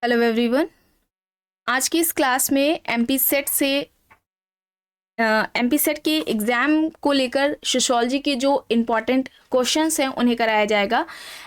Hello everyone. आज की इस क्लास में एमपी सेट के एग्ज़ाम को लेकर सोशियोलॉजी के जो इम्पॉर्टेंट क्वेश्चंस हैं उन्हें कराया जाएगा।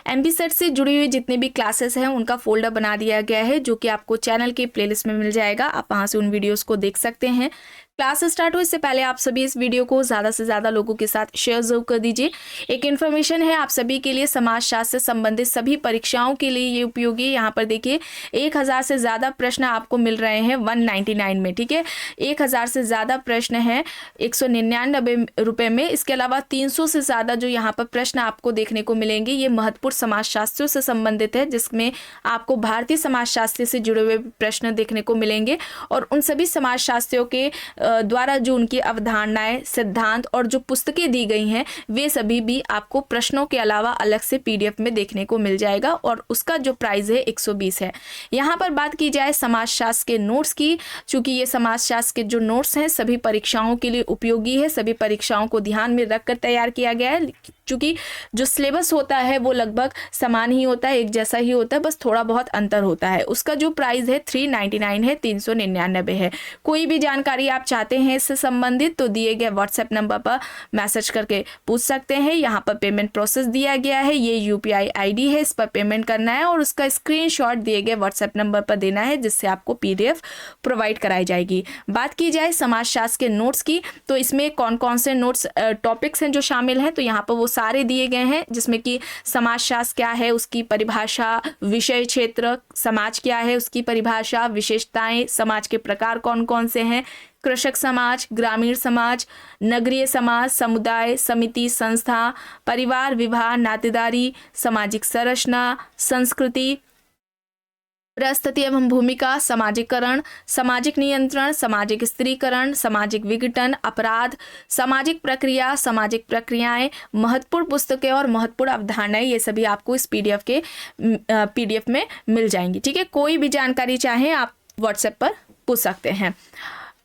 एमपी सेट से जुड़ी हुई जितने भी क्लासेस हैं उनका फोल्डर बना दिया गया है जो कि आपको चैनल के प्लेलिस्ट में मिल जाएगा। आप वहाँ से उन वीडियोस को देख सकते हैं। क्लास स्टार्ट हो इससे पहले आप सभी इस वीडियो को ज़्यादा से ज़्यादा लोगों के साथ शेयर जरूर कर दीजिए। एक इन्फॉर्मेशन है आप सभी के लिए, समाजशास्त्र से संबंधित सभी परीक्षाओं के लिए ये उपयोगी है। यहाँ पर देखिए 1000 से ज़्यादा प्रश्न आपको मिल रहे हैं 199 में। ठीक है, 1000 से ज़्यादा प्रश्न है 199 रुपये में। इसके अलावा 300 से ज़्यादा जो यहाँ पर प्रश्न आपको देखने को मिलेंगे ये महत्वपूर्ण समाजशास्त्रों से संबंधित है, जिसमें आपको भारतीय समाजशास्त्र से जुड़े हुए प्रश्न देखने को मिलेंगे। और उन सभी समाजशास्त्रियों के द्वारा जो उनकी अवधारणाएं, सिद्धांत और जो पुस्तकें दी गई हैं वे सभी भी आपको प्रश्नों के अलावा अलग से पीडीएफ में देखने को मिल जाएगा और उसका जो प्राइस है 120 है। यहाँ पर बात की जाए समाजशास्त्र के नोट्स की, चूंकि ये समाजशास्त्र के जो नोट्स हैं सभी परीक्षाओं के लिए उपयोगी है, सभी परीक्षाओं को ध्यान में रखकर तैयार किया गया है। चूंकि जो सिलेबस होता है वो लगभग समान ही होता है, एक जैसा ही होता है, बस थोड़ा बहुत अंतर होता है। उसका जो प्राइस है 399 है, 399 है। कोई भी जानकारी आप चाहते हैं इससे संबंधित तो दिए गए व्हाट्सएप नंबर पर मैसेज करके पूछ सकते हैं। यहाँ पर पेमेंट प्रोसेस दिया गया है, ये यूपीआई आईडी है, इस पर पेमेंट करना है और उसका स्क्रीनशॉट दिए गए व्हाट्सएप नंबर पर देना है, जिससे आपको पीडीएफ प्रोवाइड कराई जाएगी। बात की जाए समाजशास्त्र के नोट्स की तो इसमें कौन कौन से नोट्स टॉपिक्स हैं जो शामिल हैं, तो यहाँ पर वो सारे दिए गए हैं, जिसमें कि समाजशास्त्र क्या है उसकी परिभाषा, विषय क्षेत्र, समाज क्या है उसकी परिभाषा, विशेषताएं, समाज के प्रकार कौन कौन से हैं, कृषक समाज, ग्रामीण समाज, नगरीय समाज, समुदाय, समिति, संस्था, परिवार, विवाह, नातेदारी, सामाजिक संरचना, संस्कृति, परिस्थिति एवं भूमिका, सामाजिकरण, सामाजिक नियंत्रण, सामाजिक स्त्रीकरण, सामाजिक विघटन, अपराध, सामाजिक प्रक्रिया, सामाजिक प्रक्रियाएं, महत्वपूर्ण पुस्तकें और महत्वपूर्ण अवधारणाएं, ये सभी आपको इस पीडीएफ में मिल जाएंगी। ठीक है, कोई भी जानकारी चाहे आप व्हाट्सएप पर पूछ सकते हैं।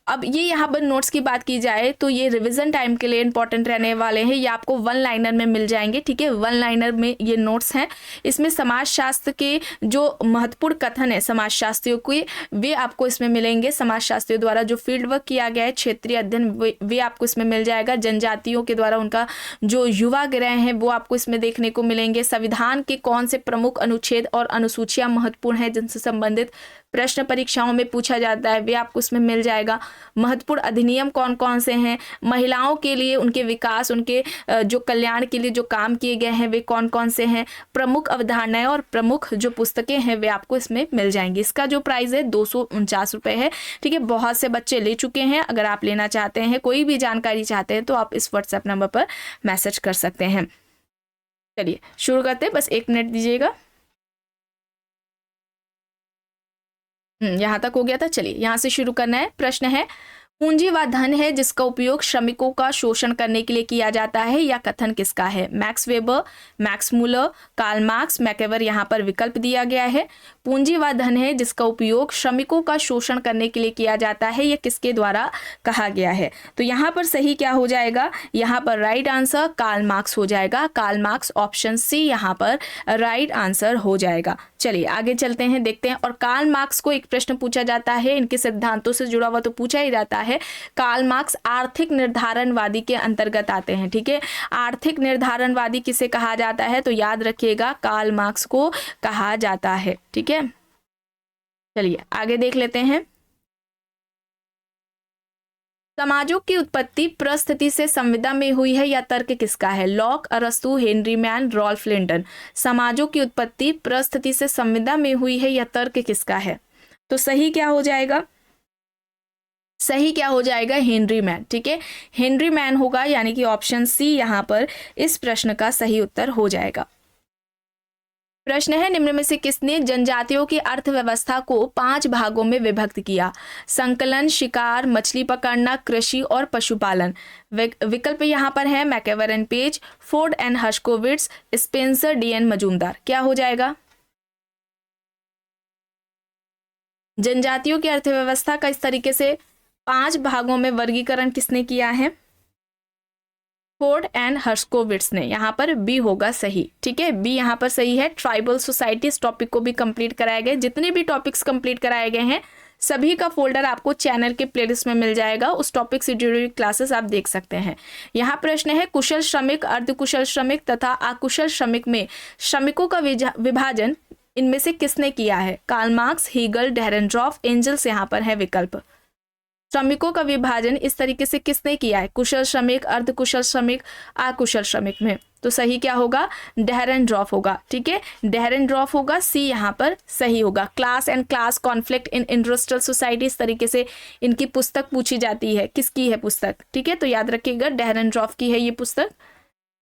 अब ये यहाँ पर नोट्स की बात की जाए तो ये रिवीजन टाइम के लिए इंपॉर्टेंट रहने वाले हैं, ये आपको वन लाइनर में मिल जाएंगे। ठीक है, वन लाइनर में ये नोट्स हैं। इसमें समाजशास्त्र के जो महत्वपूर्ण कथन है समाजशास्त्रियों के वे आपको इसमें मिलेंगे। समाजशास्त्रियों द्वारा जो फील्ड वर्क किया गया है, क्षेत्रीय अध्ययन, वे आपको इसमें मिल जाएगा। जनजातियों के द्वारा उनका जो युवा ग्रह हैं वो आपको इसमें देखने को मिलेंगे। संविधान के कौन से प्रमुख अनुच्छेद और अनुसूचियां महत्वपूर्ण हैं जिनसे संबंधित प्रश्न परीक्षाओं में पूछा जाता है, वे आपको इसमें मिल जाएगा। महत्वपूर्ण अधिनियम कौन कौन से हैं, महिलाओं के लिए उनके विकास, उनके जो कल्याण के लिए जो काम किए गए हैं वे कौन कौन से हैं, प्रमुख अवधारणाएं और प्रमुख जो पुस्तकें हैं वे आपको इसमें मिल जाएंगी। इसका जो प्राइस है 249 रुपये है। ठीक है, बहुत से बच्चे ले चुके हैं। अगर आप लेना चाहते हैं, कोई भी जानकारी चाहते हैं तो आप इस व्हाट्सएप नंबर पर मैसेज कर सकते हैं। चलिए शुरू करते हैं, बस 1 मिनट दीजिएगा। यहाँ तक हो गया था। चलिए यहाँ से शुरू करना है। प्रश्न है, पूंजी वह धन है जिसका उपयोग श्रमिकों का शोषण करने के लिए किया जाता है, या कथन किसका है? Max Weber, Max Muller, Karl Marx, MacIver, यहाँ पर विकल्प दिया गया है। पूंजी वह धन है जिसका उपयोग श्रमिकों का शोषण करने के लिए किया जाता है, यह किसके द्वारा कहा गया है? तो यहाँ पर सही क्या हो जाएगा? यहाँ पर राइट आंसर कार्ल मार्क्स हो जाएगा। कार्ल मार्क्स, ऑप्शन सी यहाँ पर राइट आंसर हो जाएगा। चलिए आगे चलते हैं, देखते हैं। और कार्ल मार्क्स को एक प्रश्न पूछा जाता है, इनके सिद्धांतों से जुड़ा हुआ तो पूछा ही जाता है। कार्ल मार्क्स आर्थिक निर्धारणवादी के अंतर्गत आते हैं। ठीक है, आर्थिक निर्धारणवादी किसे कहा जाता है? तो याद रखिएगा कार्ल मार्क्स को कहा जाता है। ठीक है, चलिए आगे देख लेते हैं। समाजों की उत्पत्ति परिस्थिति से संविदा में हुई है, या तर्क किसका है? लॉक, अरस्तु, हेनरी मैन, रॉल्फ लिंटन। समाजों की उत्पत्ति परिस्थिति से संविदा में हुई है, या तर्क किसका है? तो सही क्या हो जाएगा? सही क्या हो जाएगा? Henry man. ठीक है, हेनरी मैन होगा, यानी कि ऑप्शन सी यहाँ पर इस प्रश्न का सही उत्तर हो जाएगा। प्रश्न है, निम्न में से किसने जनजातियों की अर्थव्यवस्था को 5 भागों में विभक्त किया? संकलन, शिकार, मछली पकड़ना, कृषि और पशुपालन। विकल्प यहाँ पर है MacIver and Page, Ford and Herskovits, Spencer, DN Majumdar. क्या हो जाएगा? जनजातियों की अर्थव्यवस्था का इस तरीके से 5 भागों में वर्गीकरण किसने किया है? फोर्ड एंड हर्स्कोविट्स ने, यहाँ पर बी होगा सही। ठीक है, बी यहाँ पर सही है। ट्राइबल सोसाइटीज टॉपिक को भी कंप्लीट कराए गए। जितने भी टॉपिक्स कंप्लीट कराए गए हैं सभी का फोल्डर आपको चैनल के प्लेलिस्ट में मिल जाएगा, उस टॉपिक से जुड़ी हुई क्लासेस आप देख सकते हैं। यहाँ प्रश्न है, कुशल श्रमिक, अर्धकुशल श्रमिक तथा अकुशल श्रमिक में श्रमिकों का विभाजन इनमें से किसने किया है? कार्ल मार्क्स, हीगल, डेरेनड्रॉफ, एंजल्स यहाँ पर है विकल्प। श्रमिकों का विभाजन इस तरीके से किसने किया है? कुशल श्रमिक, अर्धकुशल श्रमिक, अकुशल श्रमिक में। तो सही क्या होगा? डेरेनड्रॉफ होगा। ठीक है, डेरेनड्रॉफ होगा, सी यहाँ पर सही होगा। Class and class conflict in industrial society, इस तरीके से इनकी पुस्तक पूछी जाती है। किसकी है पुस्तक? ठीक है, तो याद रखिएगा डेरेनड्रॉफ की है ये पुस्तक।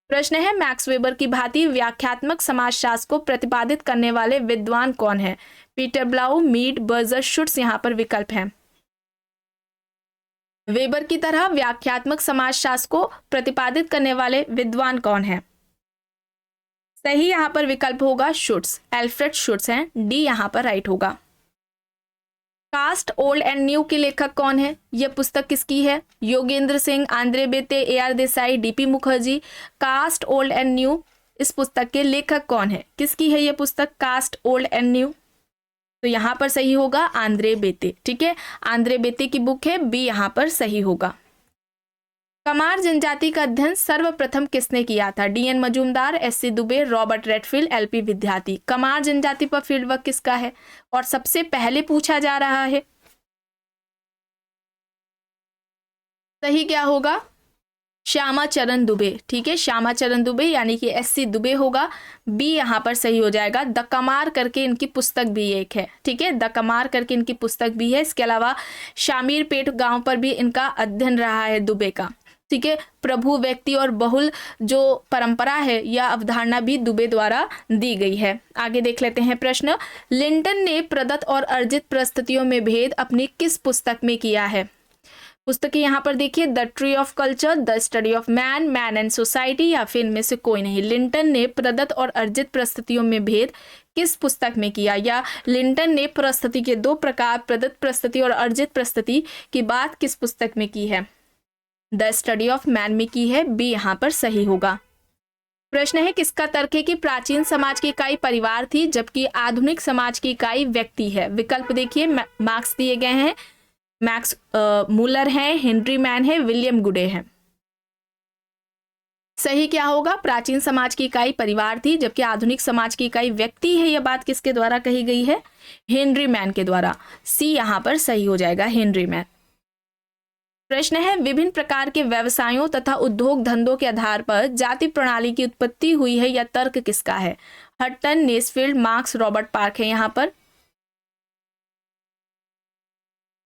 प्रश्न है, मैक्स वेबर की भांति व्याख्यात्मक समाजशास्त्र को प्रतिपादित करने वाले विद्वान कौन है? पीटर ब्लाउ, मीड, बर्जर, शुट्स यहाँ पर विकल्प है। वेबर की तरह व्याख्यात्मक समाजशास्त्र को प्रतिपादित करने वाले विद्वान कौन है? सही यहाँ पर विकल्प होगा शुट्स, एल्फ्रेड शुट्स हैं। डी यहाँ पर राइट होगा। कास्ट ओल्ड एंड न्यू के लेखक कौन है? यह पुस्तक किसकी है? Yogendra Singh, Andre Beteille, A R. Desai, D P. Mukherjee. Caste old and new, इस पुस्तक के लेखक कौन है? किसकी है यह पुस्तक कास्ट ओल्ड एंड न्यू? तो यहाँ पर सही होगा आंद्रे बेते। ठीक है, आंद्रे बेते की बुक है, बी यहाँ पर सही होगा। कमार जनजाति का अध्ययन सर्वप्रथम किसने किया था? DN. Majumdar, SC. Dubey, Robert Redfield, LP. विद्यार्थी। कमार जनजाति पर फील्ड वर्क किसका है और सबसे पहले पूछा जा रहा है? सही क्या होगा? श्यामा चरण दुबे। ठीक है, श्यामा चरण दुबे यानी कि एस.सी. दुबे होगा। बी यहाँ पर सही हो जाएगा। द कमार करके इनकी पुस्तक भी एक है। ठीक है, द कमार करके इनकी पुस्तक भी है। इसके अलावा शामीर पेट गांव पर भी इनका अध्ययन रहा है दुबे का। ठीक है, प्रभु, व्यक्ति और बहुल जो परंपरा है या अवधारणा भी दुबे द्वारा दी गई है। आगे देख लेते हैं प्रश्न। लिंटन ने प्रदत्त और अर्जित परिस्थितियों में भेद अपनी किस पुस्तक में किया है? पुस्तकें यहाँ पर देखिए, the tree of culture, the study of man, man and society, या फिर इनमें से कोई नहीं। लिंटन ने प्रदत्त और अर्जित परिस्थितियों में भेद किस पुस्तक में किया? या लिंटन ने परिस्थिति के दो प्रकार, प्रदत्त परिस्थिति और अर्जित परिस्थिति की बात किस पुस्तक में की है? द स्टडी ऑफ मैन में की है। बी यहाँ पर सही होगा। प्रश्न है, किसका तर्क है कि प्राचीन समाज की इकाई परिवार थी जबकि आधुनिक समाज की इकाई व्यक्ति है? विकल्प देखिए, मार्क्स दिए गए हैं, मैक्स मूलर है, हेनरी मैन है, विलियम गुडे है। सही क्या होगा? प्राचीन समाज की इकाई परिवार थी जबकि आधुनिक समाज की इकाई व्यक्ति है। यह बात किसके द्वारा कही गई है? हेनरी मैन के द्वारा। सी यहाँ पर सही हो जाएगा, हेनरी मैन। प्रश्न है, विभिन्न प्रकार के व्यवसायों तथा उद्योग धंधों के आधार पर जाति प्रणाली की उत्पत्ति हुई है, या तर्क किसका है? हटन, नेस्फील्ड, मार्क्स, रॉबर्ट पार्क है। यहाँ पर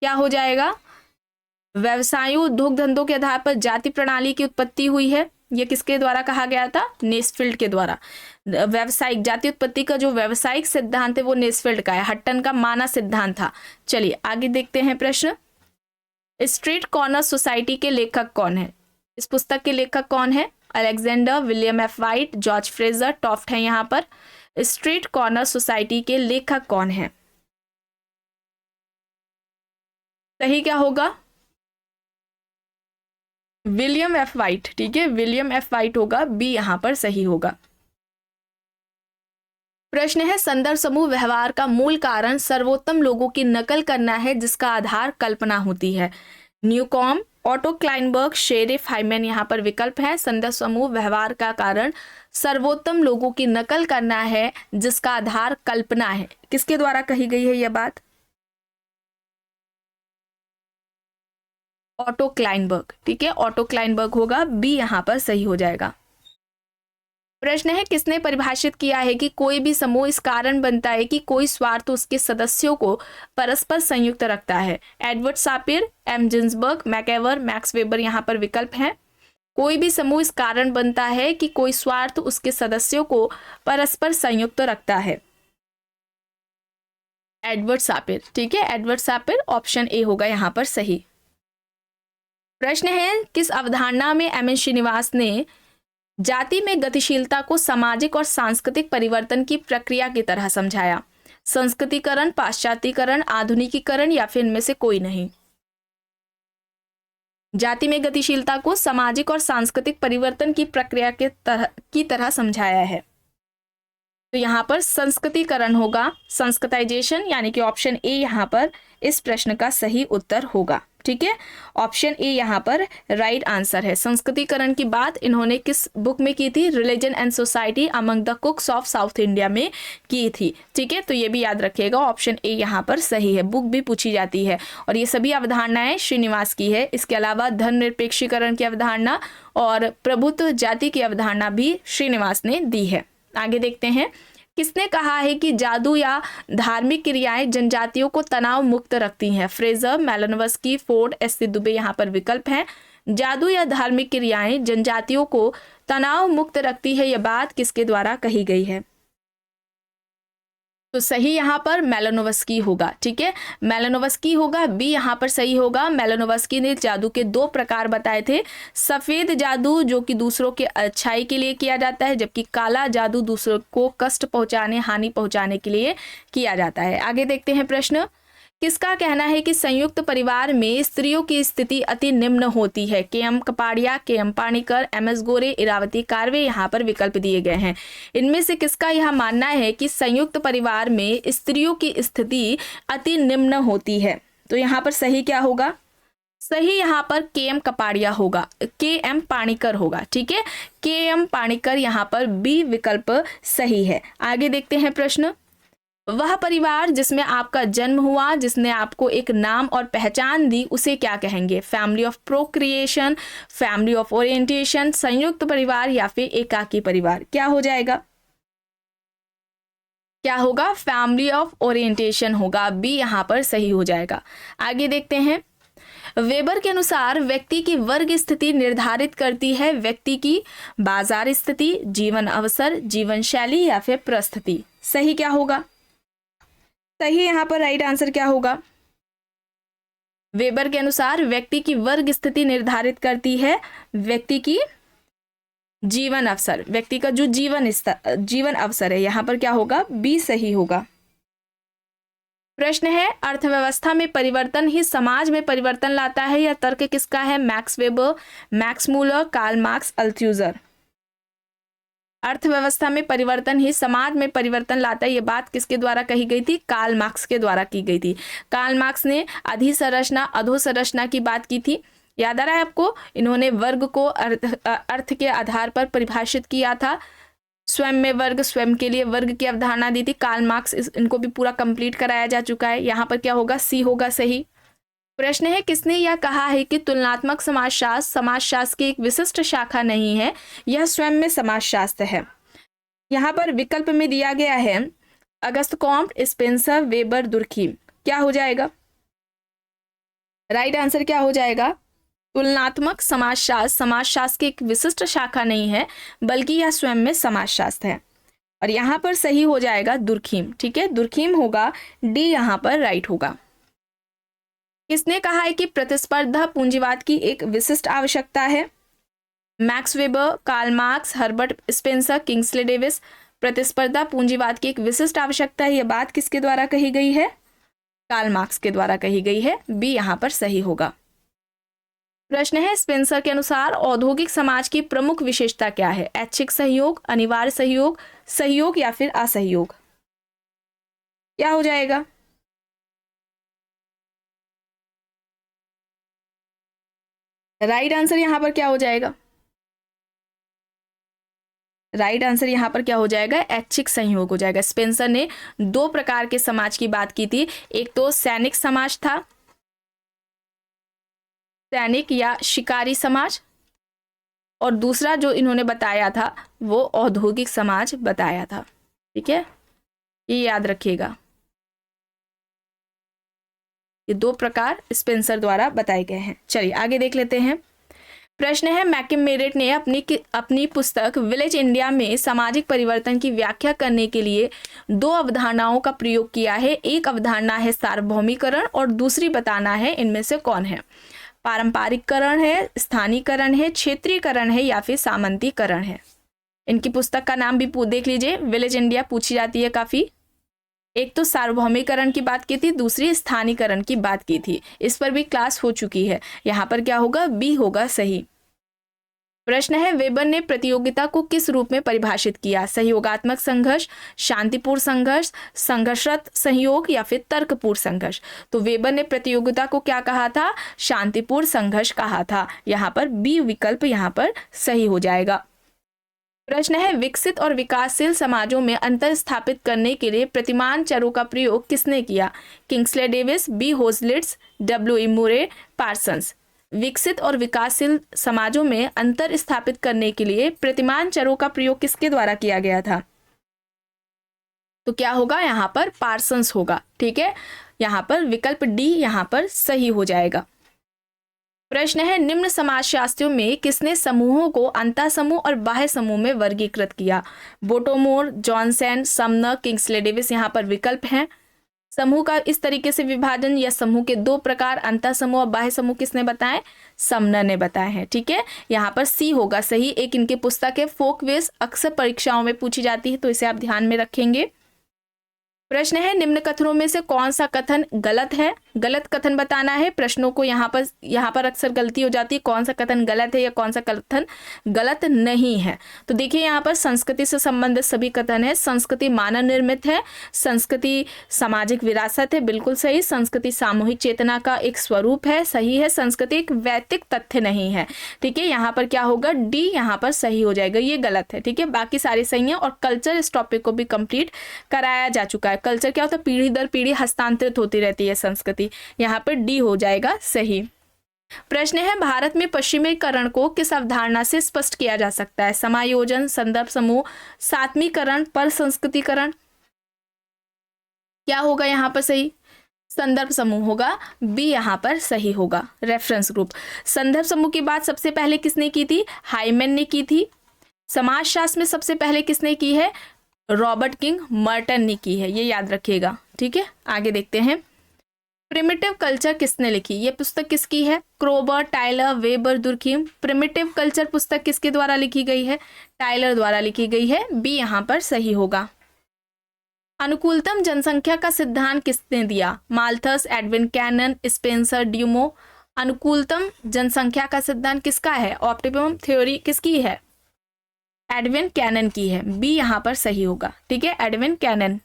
क्या हो जाएगा? व्यवसायों उद्योग धंधों के आधार पर जाति प्रणाली की उत्पत्ति हुई है, यह किसके द्वारा कहा गया था? नेस्फील्ड के द्वारा। व्यावसायिक जाति उत्पत्ति का जो व्यावसायिक सिद्धांत है वो नेस्फील्ड का है, हट्टन का माना सिद्धांत था। चलिए आगे देखते हैं प्रश्न। स्ट्रीट कॉर्नर सोसाइटी के लेखक कौन है? इस पुस्तक के लेखक कौन है? Alexander, William F White, George Frazer, Taft है। यहाँ पर स्ट्रीट कॉर्नर सोसाइटी के लेखक कौन है? सही क्या होगा? William F white. ठीक है, विलियम एफ वाइट होगा। बी यहाँ पर सही होगा। प्रश्न है, संदर्भ समूह व्यवहार का मूल कारण सर्वोत्तम लोगों की नकल करना है जिसका आधार कल्पना होती है। न्यूकॉम, ऑटो क्लाइनबर्ग, शेरिफ हाइमैन यहाँ पर विकल्प है। संदर्भ समूह व्यवहार का कारण सर्वोत्तम लोगों की नकल करना है जिसका आधार कल्पना है। किसके द्वारा कही गई है यह बात? ऑटो क्लाइनबर्ग। ठीक है, ऑटो क्लाइनबर्ग होगा। बी यहाँ पर सही हो जाएगा। प्रश्न है, किसने परिभाषित किया है कि कोई भी समूह इस कारण बनता है कि कोई स्वार्थ उसके सदस्यों को परस्पर संयुक्त रखता है? Edward Sapir, M Ginsberg, MacIver, Max Weber यहाँ पर विकल्प है। कोई भी समूह इस कारण बनता है कि कोई स्वार्थ उसके सदस्यों को परस्पर संयुक्त रखता है। एडवर्ड सापिर। ठीक है, एडवर्ड सापिर, ऑप्शन ए होगा यहाँ पर सही। प्रश्न है, किस अवधारणा में एम एन श्रीनिवास ने जाति में गतिशीलता को सामाजिक और सांस्कृतिक परिवर्तन की प्रक्रिया की तरह समझाया? संस्कृतिकरण, पाश्चात्यकरण, आधुनिकीकरण, या फिर इनमें से कोई नहीं? जाति में गतिशीलता को सामाजिक और सांस्कृतिक परिवर्तन की प्रक्रिया की तरह समझाया है। तो यहाँ पर संस्कृतिकरण होगा, संस्कृताइजेशन, यानी कि ऑप्शन ए यहाँ पर इस प्रश्न का सही उत्तर होगा। ठीक है, ऑप्शन ए यहाँ पर राइट आंसर है। संस्कृतिकरण की बात इन्होंने किस बुक में की थी? Religion and society among the कुक्स of south India में की थी। ठीक है, तो ये भी याद रखिएगा, ऑप्शन ए यहाँ पर सही है। बुक भी पूछी जाती है और ये सभी अवधारणाएं श्रीनिवास की है। इसके अलावा धर्मनिरपेक्षीकरण की अवधारणा और प्रभुत्व जाति की अवधारणा भी श्रीनिवास ने दी है। आगे देखते हैं, किसने कहा है कि जादू या धार्मिक क्रियाएं जनजातियों को तनाव मुक्त रखती हैं? Frazer, Malinowski, Ford, S C. Dube यहाँ पर विकल्प हैं। जादू या धार्मिक क्रियाएं जनजातियों को तनाव मुक्त रखती है, यह बात किसके द्वारा कही गई है? तो सही यहाँ पर मेलानोव्स्की होगा। ठीक है, मेलानोव्स्की होगा, बी यहाँ पर सही होगा। मेलानोव्स्की ने जादू के दो प्रकार बताए थे, सफेद जादू जो कि दूसरों के अच्छाई के लिए किया जाता है, जबकि काला जादू दूसरों को कष्ट पहुंचाने, हानि पहुंचाने के लिए किया जाता है। आगे देखते हैं प्रश्न, किसका कहना है कि संयुक्त परिवार में स्त्रियों की स्थिति अति निम्न होती है? KM. Kapadia, KM. Panikkar, MS. गोरे, इरावती कार्वे यहाँ पर विकल्प दिए गए हैं। इनमें से किसका यह मानना है कि संयुक्त परिवार में स्त्रियों की स्थिति अति निम्न होती है? तो यहाँ पर सही क्या होगा? सही यहाँ पर के.एम. कपाड़िया होगा, के.एम. पाणिकर होगा। ठीक है, के.एम. पाणिकर यहाँ पर बी विकल्प सही है। आगे देखते हैं प्रश्न, वह परिवार जिसमें आपका जन्म हुआ, जिसने आपको एक नाम और पहचान दी, उसे क्या कहेंगे? Family of procreation, family of orientation, संयुक्त परिवार या फिर एकाकी परिवार? क्या हो जाएगा? क्या होगा? फैमिली ऑफ ओरिएंटेशन होगा, बी यहाँ पर सही हो जाएगा। आगे देखते हैं, वेबर के अनुसार व्यक्ति की वर्ग स्थिति निर्धारित करती है व्यक्ति की बाजार स्थिति, जीवन अवसर, जीवन शैली या फिर परिस्थिति? सही क्या होगा? सही यहाँ पर राइट आंसर क्या होगा? वेबर के अनुसार व्यक्ति की वर्ग स्थिति निर्धारित करती है व्यक्ति की जीवन अवसर, व्यक्ति का जो जीवन अवसर है। यहाँ पर क्या होगा? बी सही होगा। प्रश्न है, अर्थव्यवस्था में परिवर्तन ही समाज में परिवर्तन लाता है, यह तर्क किसका है? Max Weber, Max Muller, Karl Marx, Althusser? अर्थव्यवस्था में परिवर्तन ही समाज में परिवर्तन लाता है, ये बात किसके द्वारा कही गई थी? कार्ल मार्क्स के द्वारा की गई थी। कार्ल मार्क्स ने अधिसंरचना अधोसंरचना की बात की थी, याद आ रहा है आपको? इन्होंने वर्ग को अर्थ के आधार पर परिभाषित किया था, स्वयं में वर्ग, स्वयं के लिए वर्ग की अवधारणा दी थी कार्ल मार्क्स। इनको भी पूरा कंप्लीट कराया जा चुका है। यहाँ पर क्या होगा? सी होगा सही। प्रश्न है, किसने यह कहा है कि तुलनात्मक समाजशास्त्र की एक विशिष्ट शाखा नहीं है, यह स्वयं में समाजशास्त्र है? यहाँ पर विकल्प में दिया गया है Auguste Comte, Spencer, weber, Durkheim. क्या हो जाएगा? राइट आंसर क्या हो जाएगा? तुलनात्मक समाजशास्त्र की एक विशिष्ट शाखा नहीं है, बल्कि यह स्वयं में समाजशास्त्र है। और यहाँ पर सही हो जाएगा दुर्खीम। ठीक है, दुर्खीम होगा, डी यहाँ पर राइट होगा। किसने कहा है कि प्रतिस्पर्धा पूंजीवाद की एक विशिष्ट आवश्यकता है? Max Weber, Karl Marx, Herbert Spencer, Kingsley Davis? प्रतिस्पर्धा पूंजीवाद की एक विशिष्ट आवश्यकता है, यह बात किसके द्वारा कही गई है? कार्ल मार्क्स के द्वारा कही गई है, बी यहाँ पर सही होगा। प्रश्न है, स्पेंसर के अनुसार औद्योगिक समाज की प्रमुख विशेषता क्या है? ऐच्छिक सहयोग, अनिवार्य सहयोग, सहयोग या फिर असहयोग? क्या हो जाएगा? राइट आंसर यहाँ पर क्या हो जाएगा? राइट आंसर यहाँ पर क्या हो जाएगा? ऐच्छिक संयोग हो जाएगा। स्पेंसर ने दो प्रकार के समाज की बात की थी, एक तो सैनिक समाज था, सैनिक या शिकारी समाज, और दूसरा जो इन्होंने बताया था वो औद्योगिक समाज बताया था। ठीक है, ये याद रखिएगा, ये दो प्रकार स्पेंसर द्वारा बताए गए हैं। चलिए आगे देख लेते हैं। प्रश्न है, मैकम मेरिट ने अपनी पुस्तक विलेज इंडिया में सामाजिक परिवर्तन की व्याख्या करने के लिए दो अवधारणाओं का प्रयोग किया है। एक अवधारणा है सार्वभौमिकरण और दूसरी बताना है इनमें से कौन है। पारंपरिककरण है, स्थानीयकरण है, क्षेत्रीयकरण है या फिर सामंतीकरण है। इनकी पुस्तक का नाम भी देख लीजिए, विलेज इंडिया पूछी जाती है काफी। एक तो सार्वभौमिकरण की बात की थी, दूसरी स्थानीकरण की बात की थी। इस पर भी क्लास हो चुकी है। यहाँ पर क्या होगा, बी होगा सही। प्रश्न है, वेबर ने प्रतियोगिता को किस रूप में परिभाषित किया? सहयोगात्मक संघर्ष, शांतिपूर्ण संघर्ष, संघर्षरत सहयोग या फिर तर्कपूर्ण संघर्ष? तो वेबर ने प्रतियोगिता को क्या कहा था? शांतिपूर्ण संघर्ष कहा था। यहाँ पर बी विकल्प यहाँ पर सही हो जाएगा। प्रश्न है, विकसित और विकासशील समाजों में अंतर स्थापित करने के लिए प्रतिमान चरों का प्रयोग किसने किया? Kingsley Davis, B Hoselitz, W E. Moore, Parsons. विकसित और विकासशील समाजों में अंतर स्थापित करने के लिए प्रतिमान चरों का प्रयोग किसके द्वारा किया गया था? तो क्या होगा यहाँ पर? पार्सन्स होगा। ठीक है, यहाँ पर विकल्प डी यहाँ पर सही हो जाएगा। प्रश्न है, निम्न समाजशास्त्रियों में किसने समूहों को अंतः समूह और बाह्य समूह में वर्गीकृत किया? बोटोमोर, जॉनसन, समनर, किंग्सले डेविस। यहाँ पर विकल्प हैं। समूह का इस तरीके से विभाजन या समूह के दो प्रकार, अंतः समूह और बाह्य समूह, किसने बताए? समनर ने बताए हैं। ठीक है, यहाँ पर सी होगा सही। एक इनकी पुस्तक है फोकवेज, अक्सर परीक्षाओं में पूछी जाती है, तो इसे आप ध्यान में रखेंगे। प्रश्न है, निम्न कथनों में से कौन सा कथन गलत है? गलत कथन बताना है। प्रश्नों को यहाँ पर अक्सर गलती हो जाती है, कौन सा कथन गलत है या कौन सा कथन गलत नहीं है। तो देखिए यहाँ पर संस्कृति से संबंधित सभी कथन है। संस्कृति मानव निर्मित है, संस्कृति सामाजिक विरासत है, बिल्कुल सही। संस्कृति सामूहिक चेतना का एक स्वरूप है, सही है। संस्कृति एक वैयक्तिक तथ्य नहीं है। ठीक है, यहाँ पर क्या होगा? डी यहाँ पर सही हो जाएगा, ये गलत है। ठीक है, बाकी सारे सही है। और कल्चर इस टॉपिक को भी कंप्लीट कराया जा चुका है। कल्चर क्या होता है? पीढ़ी दर पीढ़ी हस्तांतरित होती रहती है संस्कृति। यहाँ पर डी हो जाएगा सही। प्रश्न है, भारत में पश्चिमीकरण को किस अवधारणा से स्पष्ट किया जा सकता है? समायोजन, संदर्भ समूह, सात्मीकरण, पर संस्कृतिकरण। क्या होगा यहाँ पर सही? संदर्भ समूह होगा, बी यहाँ पर सही होगा। Reference group. संदर्भ समूह की बात सबसे पहले किसने की थी? हाइमन ने की थी। समाजशास्त्र में सबसे पहले किसने की है? रॉबर्ट किंग मर्टन ने की है, ये याद रखिएगा। ठीक है, आगे देखते हैं। प्रिमिटिव कल्चर किसने लिखी? ये पुस्तक किसकी है? Kroeber, Tylor, Weber, Durkheim. Primitive culture पुस्तक किसके द्वारा लिखी गई है? टाइलर द्वारा लिखी गई है, बी यहाँ पर सही होगा। अनुकूलतम जनसंख्या का सिद्धांत किसने दिया? Malthus, Edwin Cannan, Spencer, Dumont. अनुकूलतम जनसंख्या का सिद्धांत किसका है? ऑप्टिमम थ्योरी किसकी है? एडविन कैनन की है, बी यहाँ पर सही होगा। ठीक है, एडविन कैनन।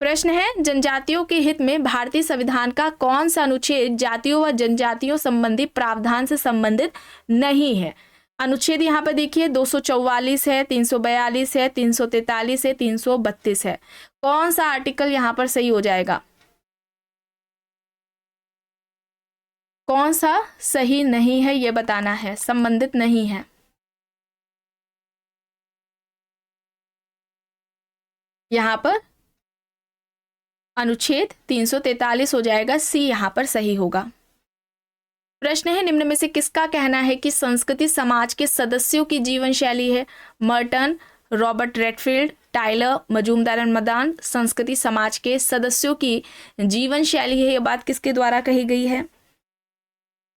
प्रश्न है, जनजातियों के हित में भारतीय संविधान का कौन सा अनुच्छेद जातियों व जनजातियों संबंधी प्रावधान से संबंधित नहीं है? अनुच्छेद यहाँ पर देखिए 244 है, 342 है, 343 है, 332 है। कौन सा आर्टिकल यहाँ पर सही हो जाएगा? कौन सा सही नहीं है ये बताना है, संबंधित नहीं है। यहाँ पर अनुच्छेद 343 हो जाएगा, सी यहाँ पर सही होगा। प्रश्न है, निम्न में से किसका कहना है कि संस्कृति समाज के सदस्यों की जीवन शैली है? Merton, Robert Redfield, Tylor, Majumdar and Madan. संस्कृति समाज के सदस्यों की जीवन शैली है, ये बात किसके द्वारा कही गई है?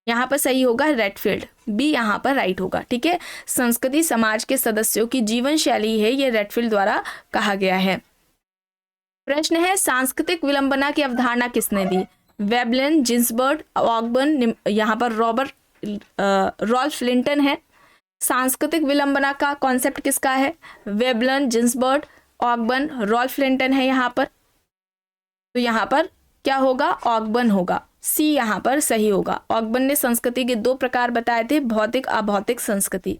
यहाँ पर सही होगा रेडफील्ड, बी यहाँ पर राइट होगा। ठीक है, संस्कृति समाज के सदस्यों की जीवन शैली है, ये रेडफील्ड द्वारा कहा गया है। प्रश्न है, सांस्कृतिक विलंबना की अवधारणा किसने दी? Veblen, Ginsberg, Ogburn. यहाँ पर रॉल्फ लिंटन है। सांस्कृतिक विलंबना का कॉन्सेप्ट किसका है? Veblen, Ginsberg, Ogburn, Ralph Linton है यहाँ पर। तो यहाँ पर क्या होगा? ऑगबर्न होगा, सी यहाँ पर सही होगा। ऑगबर्न ने संस्कृति के दो प्रकार बताए थे, भौतिक अभौतिक संस्कृति।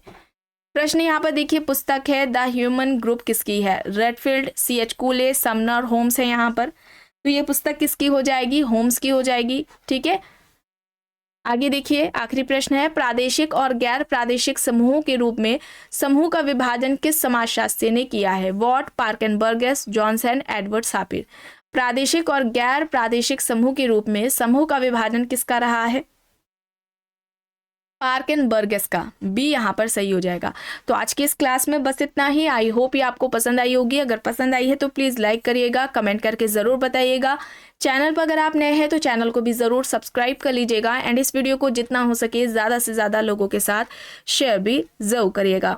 प्रश्न यहाँ पर देखिए, पुस्तक है द ह्यूमन ग्रुप किसकी है? Redfield, C.H. कूले, समनर, होम्स है यहाँ पर। तो ये पुस्तक किसकी हो जाएगी? होम्स की हो जाएगी। ठीक है, आगे देखिए, आखिरी प्रश्न है, प्रादेशिक और गैर प्रादेशिक समूहों के रूप में समूह का विभाजन किस समाजशास्त्री ने किया है? Watt, Park and Burgess, Johnson, Edward Sapir. प्रादेशिक और गैर प्रादेशिक समूह के रूप में समूह का विभाजन किसका रहा है? पार्कन-बर्गस का, बी यहाँ पर सही हो जाएगा। तो आज की इस क्लास में बस इतना ही। आई होप ये आपको पसंद आई होगी। अगर पसंद आई है तो प्लीज़ लाइक करिएगा, कमेंट करके ज़रूर बताइएगा। चैनल पर अगर आप नए हैं तो चैनल को भी ज़रूर सब्सक्राइब कर लीजिएगा एंड इस वीडियो को जितना हो सके ज़्यादा से ज़्यादा लोगों के साथ शेयर भी ज़रूर करिएगा।